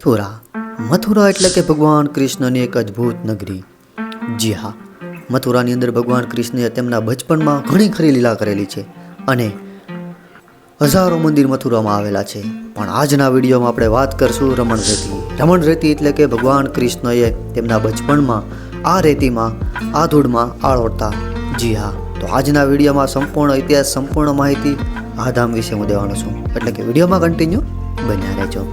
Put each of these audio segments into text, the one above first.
મથુરા એટલે કે ભગવાન કૃષ્ણની એક અદ્ભુત નગરી. જી હા, મથુરાની અંદર ભગવાન કૃષ્ણએ તેમના બચપણમાં ઘણી ખરી લીલા કરેલી છે અને હજારો મંદિર મથુરામાં આવેલા છે. પણ આજના વિડીયોમાં આપણે વાત કરશું રમણ રેતી. રમણ રેતી એટલે કે ભગવાન કૃષ્ણએ તેમના બચપણમાં આ રેતીમાં આ ધૂળમાં આળોટતા. જી હા, તો આજના વિડીયોમાં સંપૂર્ણ ઇતિહાસ, સંપૂર્ણ માહિતી આ ધામ વિશે હું દેવાનો છું, એટલે કે વિડીયોમાં કન્ટિન્યુ બન્યા રહેજો.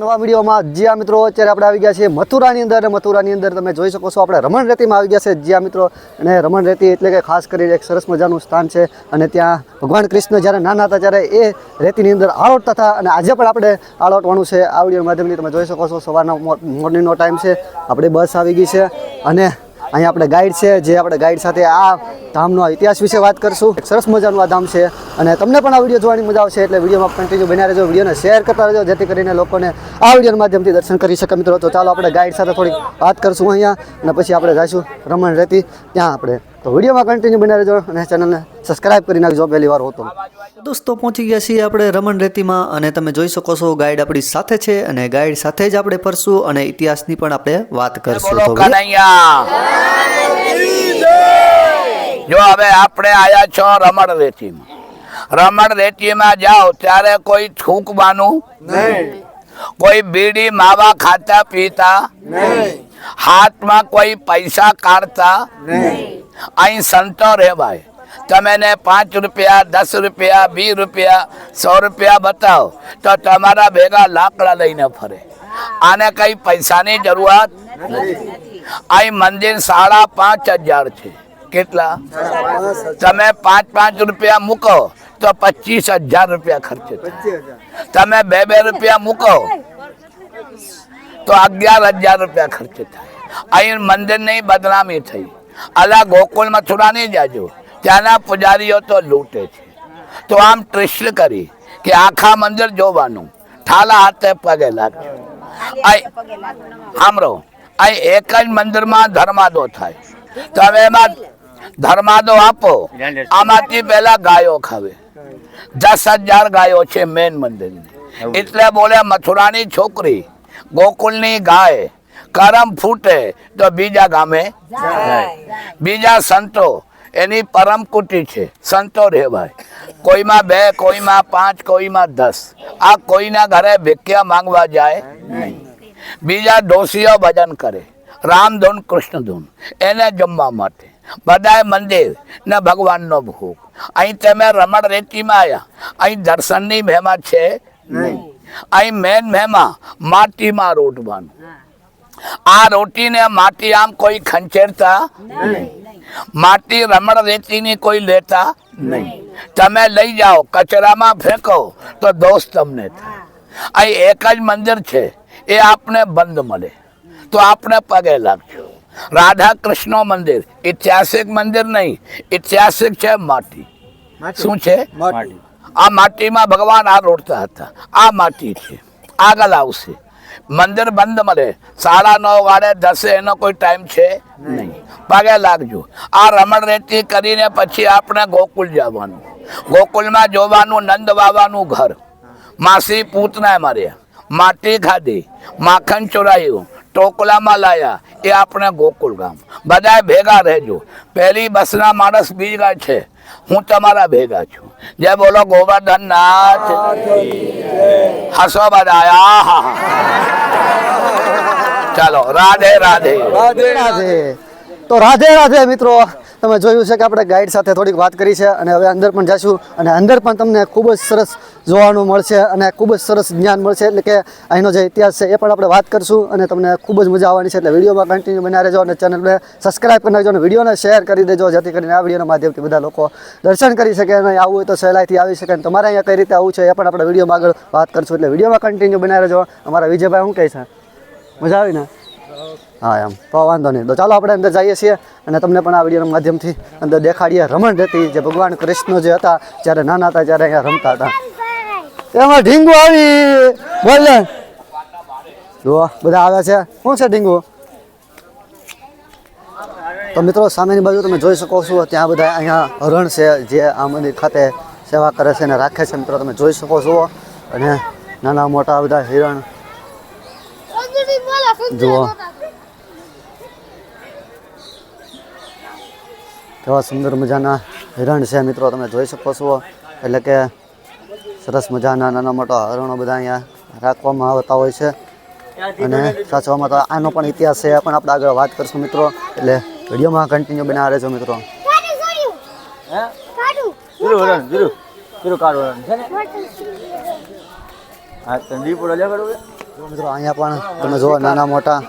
નવા વિડીયોમાં જ્યાં મિત્રો અત્યારે આપણે આવી ગયા છીએ મથુરાની અંદર. મથુરાની અંદર તમે જોઈ શકો છો આપણે રમણ રેતીમાં આવી ગયા છે જ્યાં મિત્રો. અને રમણ રેતી એટલે કે ખાસ કરીને એક સરસ મજાનું સ્થાન છે અને ત્યાં ભગવાન કૃષ્ણ જ્યારે નાના હતા ત્યારે એ રેતીની અંદર આળોટતા હતા અને આજે પણ આપણે આળોટવાનું છે. આ વિડીયો માધ્યમથી તમે જોઈ શકો છો સવારનો મોર્નિંગનો ટાઈમ છે, આપણી બસ આવી ગઈ છે અને અહીંયા આપણે ગાઈડ છે જે આપણે ગાઈડ સાથે આ ધામનો ઇતિહાસ વિશે વાત કરશું. સરસ મજાનું આ ધામ છે અને તમને પણ આ વિડીયો જોવાની મજા આવશે, એટલે વિડીયોમાં કન્ટિન્યુ બન્યા રહેજો, વિડીયોને શેર કરતા રહેજો જેથી કરીને લોકોને આ વિડીયોના માધ્યમથી દર્શન કરી શકે મિત્રો. તો ચાલો આપણે ગાઈડ સાથે થોડીક વાત કરશું અહીંયા અને પછી આપણે જઈશું રમણ રેતી ત્યાં આપણે. તો વિડીયોમાં કન્ટિન્યુ બન્યા રહેજો અને ચેનલને સબસ્ક્રાઇબ કરી નાખજો પહેલી વાર હો તો. દોસ્તો પહોંચી ગયા છીએ આપણે રમણ રેતીમાં અને તમે જોઈ શકો છો ગાઈડ આપણી સાથે છે અને ગાઈડ સાથે જ આપણે ફરશું અને ઇતિહાસની પણ આપણે વાત કરશું. જો હવે આપણે આયા છો રમણ રેતીમાં. રમણ રેતીમાં જાઓ ત્યારે કોઈ થૂકવાનું નહીં, કોઈ બીડી માવા ખાતા પીતા નહીં, હાથમાં કોઈ પૈસા કાઢતા નહીં. અહીં સંતો રહેવાય. તમે ને 5 રૂપિયા, 10 રૂપિયા, 20 રૂપિયા, 100 રૂપિયા બતાવો તો તમારા ભેગા લાકડા લઈને ફરે. આને કઈ પૈસાની જરૂરત નથી. અહીં મંદિર 5,500 છે. કેટલા? તમે 5 રૂપિયા મૂકો તો 25,000 રૂપિયા ખર્ચે થાય. તમે 2 રૂપિયા મૂકો તો 11,000 રૂપિયા ખર્ચે થાય. અહીં મંદિરની બદનામી થઈ. અલા ગોકુળ મથુરા નહીં જાજો, ત્યાંના પૂજારીઓ તો લૂંટે છે. તો આમ ટ્રિસ્ટ કરી કે આખા મંદિર જોવાનું, ઠાલા હાથે પગે લાગજો. સાંભળો, અહીં એક જ મંદિરમાં ધર્માદો થાય. તમે એમાં ધર્માદો આપો, આમાંથી પેલા ગાયો ખાવે. 10,000 ગાયો છે મેન મંદિરની. એટલે બોલે મથુરાની છોકરી ગોકુળની ગાય કરમ ફૂટે તો બીજા ગામે જાય. બીજા સંતો એની પરમ કુટી છે, સંતો રહેવાય. કોઈમાં 2, કોઈમાં 5, કોઈમાં 10. આ કોઈના ઘરે ભિખ્યા માંગવા જાય નહીં. બીજા ડોસીઓ ભજન કરે, રામધૂન કૃષ્ણધૂન, એને જમવા માટે. બધાય મંદિર ને ભગવાનનો ભોગ. અહીં તમે રમણ રેતીમાં આવ્યા, અહીં દર્શનની મહેમા છે નહીં. અહીં મેન મહેમા માટીમાં રોટવાનું. આ રોટીને માટી આમ કોઈ ખંચેરતા નહીં. માટી રમણ રેતીની કોઈ લેતા નહીં. તમે લઈ જાઓ કચરામાં ફેંકો તો દોષ તમને થાય. અહીં એક જ મંદિર છે, એ આપને બંધ મળે તો આપણે પગે લાગજો. રાધા કૃષ્ણ મંદિર ઐતિહાસિક મંદિર નહીં, ઐતિહાસિક છે માટી. શું છે? આ માટીમાં ભગવાન આ રોડતા હતા. આ માટી છે, આગળ આવશે. મંદિર બંધ મળે 9:30 વાગે 10 એનો કોઈ ટાઈમ છે નહીં. પગે લાગજો. આ રમણ રેતી કરીને પછી આપણે ગોકુળ જવાનું. ગોકુળમાં જોવાનું નંદ બાબાનું ઘર. માસી પૂતના માર્યા, માટી ખાધી, માખણ ચોરાયું, ટોકલામાં લાયા. એ આપણે ગોકુળ ગામ. બધા ભેગા રહેજો. પહેલી બસના માણસ બીજા છે, હું તમારા ભેગા છું. જય બોલો ગોવર્ધન નાથ. હસો બધા. ચાલો રાધે રાધે. રાધે રાધે. તો રાધે રાધે મિત્રો. તમે જોયું છે કે આપણે ગાઈડ સાથે થોડીક વાત કરી છે અને હવે અંદર પણ જઈશું અને અંદર પણ તમને ખૂબ જ સરસ જોવાનું મળશે અને ખૂબ જ સરસ જ્ઞાન મળશે. એટલે કે અહીંનો જે ઇતિહાસ છે એ પણ આપણે વાત કરશું અને તમને ખૂબ જ મજા આવવાની છે. એટલે વિડીયોમાં કન્ટિન્યુ બન્યા રહેજો અને ચેનલને સબસ્ક્રાઈબ કરી નાખજો અને વિડીયોને શેર કરી દેજો જેથી કરીને આ વિડીયોના માધ્યમથી બધા લોકો દર્શન કરી શકે અને આવવું હોય તો સહેલાઈથી આવી શકે. અને તમારે અહીંયા કઈ રીતે આવવું છે એ પણ આપણે વિડીયોમાં આગળ વાત કરશું. એટલે વિડીયોમાં કન્ટિન્યુ બન્યા રહેજો. અમારા વિજયભાઈ શું કહે છે? મજા આવી ને? હા એમ તો વાંધો નહીં. તો ચાલો આપણે અંદર જઈએ છીએ અને તમને પણ આ વિડીયોના માધ્યમથી અંદર દેખાડીએ રમણ રેતી, જે ભગવાન કૃષ્ણ જે હતા જ્યારે નાના હતા ત્યારે અહીંયા રમતા હતા. એમાં ઢીંગુ આવી બોલે જો બધા આવે છે. શું છે ઢીંગુ? તો મિત્રો સામેની બાજુ તમે જોઈ શકો છો ત્યાં બધા અહીંયા હરણ છે જે આ મંદિર ખાતે સેવા કરે છે અને રાખે છે. મિત્રો તમે જોઈ શકો છો અને નાના મોટા બધા હિરણ જુઓ કેવા સુંદર મજાના હિરણ છે મિત્રો, તમે જોઈ શકો છો. એટલે કે સરસ મજાના નાના મોટા હરણો બધા અહીંયા રાખવામાં આવતા હોય છે અને સાચવામાં તો આનો પણ ઇતિહાસ છે, પણ આપણે આગળ વાત કરશું મિત્રો. એટલે વિડીયોમાં કન્ટિન્યુ બનાવી રહેજો મિત્રો. મિત્રો અહીંયા પણ તમે જુઓ નાના મોટા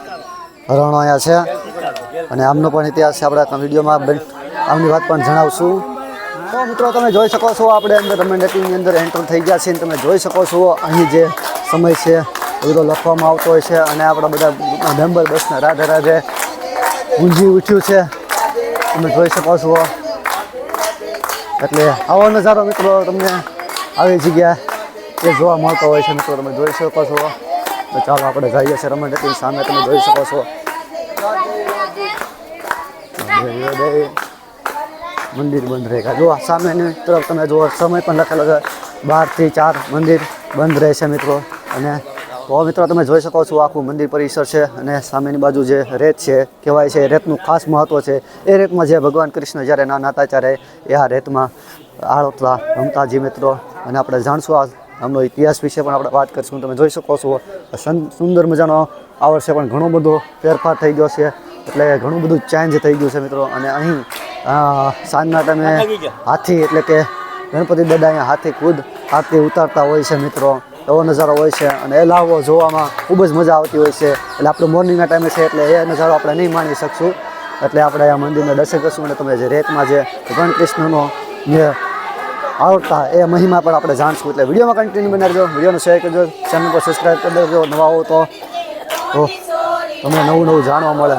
હરણો અહીંયા છે અને આમનો પણ ઇતિહાસ છે. આપણે વિડીયોમાં આમની વાત પણ જણાવશું. તો મિત્રો તમે જોઈ શકો છો આપણે અંદર રમેન્ડેટીની અંદર એન્ટર થઈ ગયા છીએ. તમે જોઈ શકો છો અહીં જે સમય છે એ બધો લખવામાં આવતો હોય છે અને આપણા બધા મેમ્બર બસના રાધે રાધે ગુંજી ઉઠ્યું છે, તમે જોઈ શકો છો. એટલે આવો નજારો મિત્રો તમને આવી જગ્યા એ જોવા મળતો હોય છે મિત્રો, તમે જોઈ શકો છો. તો ચાલો આપણે જઈએ છીએ રમેન્ડેટીની સામે, તમે જોઈ શકો છો. મંદિર બંધ રહેगा. જો સામેની તરફ તમે જુઓ સમય પણ લખેલો છે 12 થી 4 મંદિર બંધ રહે છે મિત્રો. અને તો મિત્રો તમે જોઈ શકો છો આખું મંદિર પરિસર છે અને સામેની બાજુ જે રેત છે કહેવાય છે, રેતનું ખાસ મહત્વ છે. એ રેતમાં જે ભગવાન કૃષ્ણ જ્યારે નાના હતા ત્યારે એ આ રેતમાં આળોતલા રમતાજી મિત્રો. અને આપણે જાણશું આમનો ઇતિહાસ વિશે પણ આપણે વાત કરીશું. તમે જોઈ શકો છો સુંદર મજાનો આ વર્ષે પણ ઘણો બધો ફેરફાર થઈ ગયો છે, એટલે ઘણું બધું ચેન્જ થઈ ગયું છે મિત્રો. અને અહીં સાંજના ટાઈમે હાથી એટલે કે ગણપતિ દાદા અહીંયા હાથી ખુદ આરતી ઉતારતા હોય છે મિત્રો. એવો નજારો હોય છે અને એ લાવો જોવામાં ખૂબ જ મજા આવતી હોય છે. એટલે આપણે મોર્નિંગના ટાઈમે છે એટલે એ નજારો આપણે નહીં માણી શકશું. એટલે આપણે આ મંદિરના દર્શન કરશું અને તમે જે રેતમાં જે ભગવાન કૃષ્ણનો જે આવડતા એ મહિમા પણ આપણે જાણશું. એટલે વિડીયોમાં કન્ટિન્યુ બનાવજો, વિડીયોને શેર કરજો, ચેનલ પર સબસ્ક્રાઈબ કરી દેજો. નવા આવો તો તમને નવું નવું જાણવા મળે.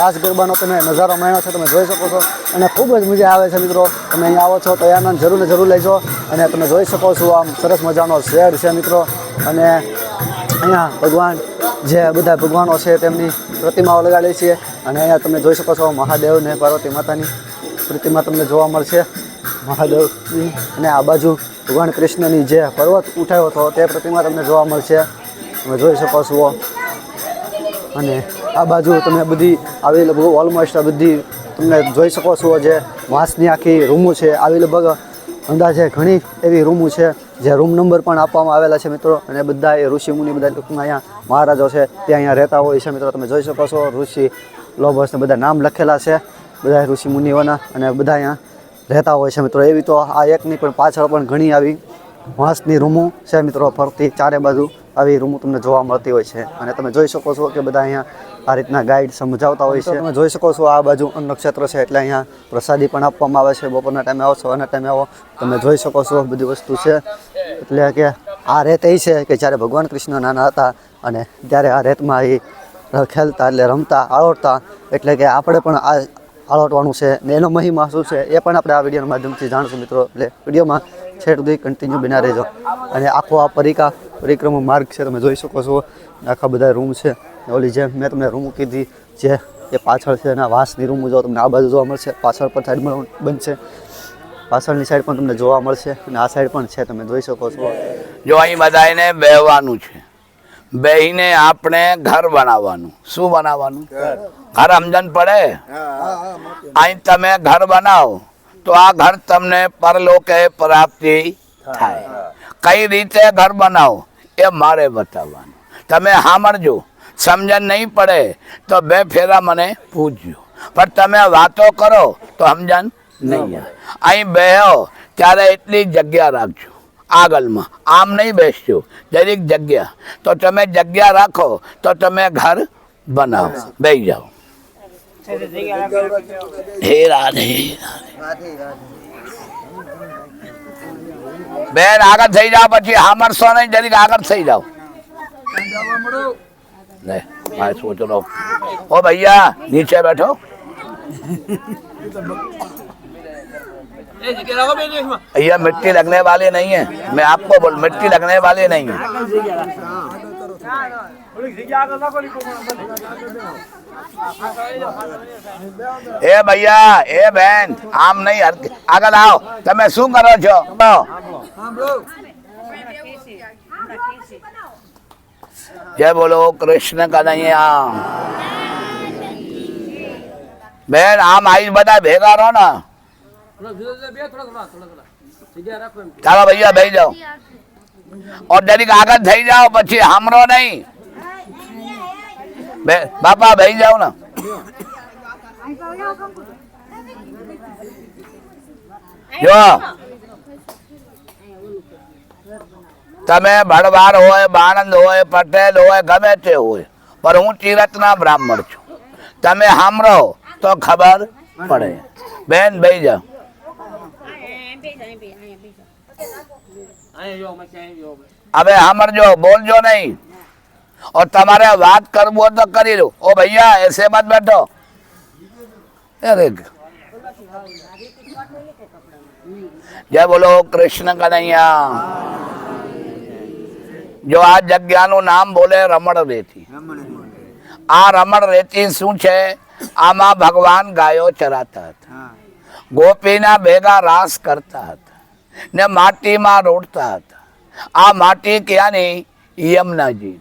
રાસ ગરબાનો તમે નજારો માણ્યો છો, તમે જોઈ શકો છો અને ખૂબ જ મજા આવે છે મિત્રો. તમે અહીંયા આવો છો તો એ આનંદ જરૂર ને જરૂર લેજો. અને તમે જોઈ શકો છો આમ સરસ મજાનો શહેર છે મિત્રો. અને અહીંયા ભગવાન જે બધા ભગવાનો છે તેમની પ્રતિમાઓ લગાડેલી છે. અને અહીંયા તમે જોઈ શકો છો મહાદેવ ને પાર્વતી માતાની પ્રતિમા તમને જોવા મળશે, મહાદેવની. અને આ બાજુ ભગવાન કૃષ્ણની જે પર્વત ઉઠાવ્યો હતો તે પ્રતિમા તમને જોવા મળશે, તમે જોઈ શકો છો. અને આ બાજુ તમે બધી આવી લગભગ ઓલમોસ્ટ બધી તમને જોઈ શકો છો જે વાંસની આખી રૂમો છે. આવી લગભગ અંદાજે ઘણી એવી રૂમો છે જે રૂમ નંબર પણ આપવામાં આવેલા છે મિત્રો. અને બધા એ ઋષિમુનિ બધા ટૂંકમાં અહીંયા મહારાજો છે તે અહીંયા રહેતા હોય છે મિત્રો. તમે જોઈ શકો છો ઋષિ લોભસને બધા નામ લખેલા છે બધા ઋષિમુનિઓના, અને બધા અહીંયા રહેતા હોય છે મિત્રો. એવી તો આ એકની પણ પાછળ પણ ઘણી આવી વાંસની રૂમો છે મિત્રો. ફરતી ચારે બાજુ આવી રૂમો તમને જોવા મળતી હોય છે. અને તમે જોઈ શકો છો કે બધા અહીંયા આ રીતના ગાઈડ સમજાવતા હોય છે. તમે જોઈ શકો છો આ બાજુ નક્ષત્ર છે એટલે અહીંયા પ્રસાદી પણ આપવામાં આવે છે. બપોરના ટાઈમે આવો, સવારના ટાઈમે આવો, તમે જોઈ શકો છો બધી વસ્તુ છે. એટલે કે આ રેત એ છે કે જ્યારે ભગવાન કૃષ્ણ નાના હતા અને ત્યારે આ રેતમાં એ ખેલતા એટલે રમતા આળોટતા. એટલે કે આપણે પણ આ આળોટવાનું છે ને એનો મહિમા શું છે એ પણ આપણે આ વિડીયોના માધ્યમથી જાણશું મિત્રો. એટલે વિડીયોમાં છેક સુધી કન્ટિન્યુ બના રહેજો. અને આખો આ પરિક્રમા માર્ગ છે, તમે જોઈ શકો છો. આખા બધા રૂમ છે. ઓલી જે મેં તમને રૂમ કીધી જે એ પાછળ છે, એના વાંસની રૂમ જો તમને આ બાજુ જોવા મળશે. પાછળ પર સાઈડમાં બનશે, પાછળની સાઈડ પણ તમને જોવા મળશે. અને આ સાઈડ પણ છે, તમે જોઈ શકો છો. જો અહીં બધાને બેહવાનું છે, બેહીને આપણે ઘર બનાવવાનું. શું બનાવવાનું? ઘર સમજણ પડે? અહીં તમે ઘર બનાવો તો આ ઘર તમને પરલોકે પ્રાપ્તિ થાય. કઈ રીતે ઘર બનાવો એ મારે બતાવવાનું. તમે સાંભળજો. સમજણ નહીં પડે તો બે ફેરા મને પૂછજો, પણ તમે વાતો કરો તો સમજણ નહીં આવે. અહીં બેહો ત્યારે એટલી જગ્યા રાખજો આગળમાં, આમ નહીં બેસજો, દરેક જગ્યા. તો તમે જગ્યા રાખો તો તમે ઘર બનાવો. બેસી જાઓ. હે રાધે. બેન આગળ થઈ જાઓ, પછી સાંભળશો નહીં, જરીક આગળ થઈ જાઓ. ले भाई सोच लो. ओ भैया नीचे बैठो. भैया मिट्टी लगने वाले नहीं है, मैं आपको बोल, मिट्टी लगने वाले नहीं है. ए भैया ए बहन आम नहीं, आगे आओ. તમે શું કરો છો? जय बोलो कृष्ण कन्हैया. बेन आम आई बता भेगा रहो ना. चलो भैया बैठ जाओ और जरीक आगे थी जाओ, પછી हमरो नहीं. बापा बैठ जाओ ना. जो તમે ભડવાર હોય, બાણંદ હોય, પટેલ હોય, ગમે તે હોય, પણ હું ચિરતના બ્રાહ્મણ છું. તમે સાંભળો તો ખબર પડે. બેન બેસી જાઓ. હવે સાંભળજો, બોલજો નહીં. और તમારે વાત કરવું હોય તો કરી લો. ओ भैया ऐसे मत बैठो. अरे जय बोलो कृष्ण कन्हैया. જો આ જગ્યાનું નામ બોલે રમણ રેતી. આ રમણ રેતી શું છે? આમાં ભગવાન ગાયો ચરાતા હતા, ગોપીના ભેગા રાસ કરતા હતા ને માટીમાં રોડતા હતા. આ માટી ક્યાંની? યમુનાજી.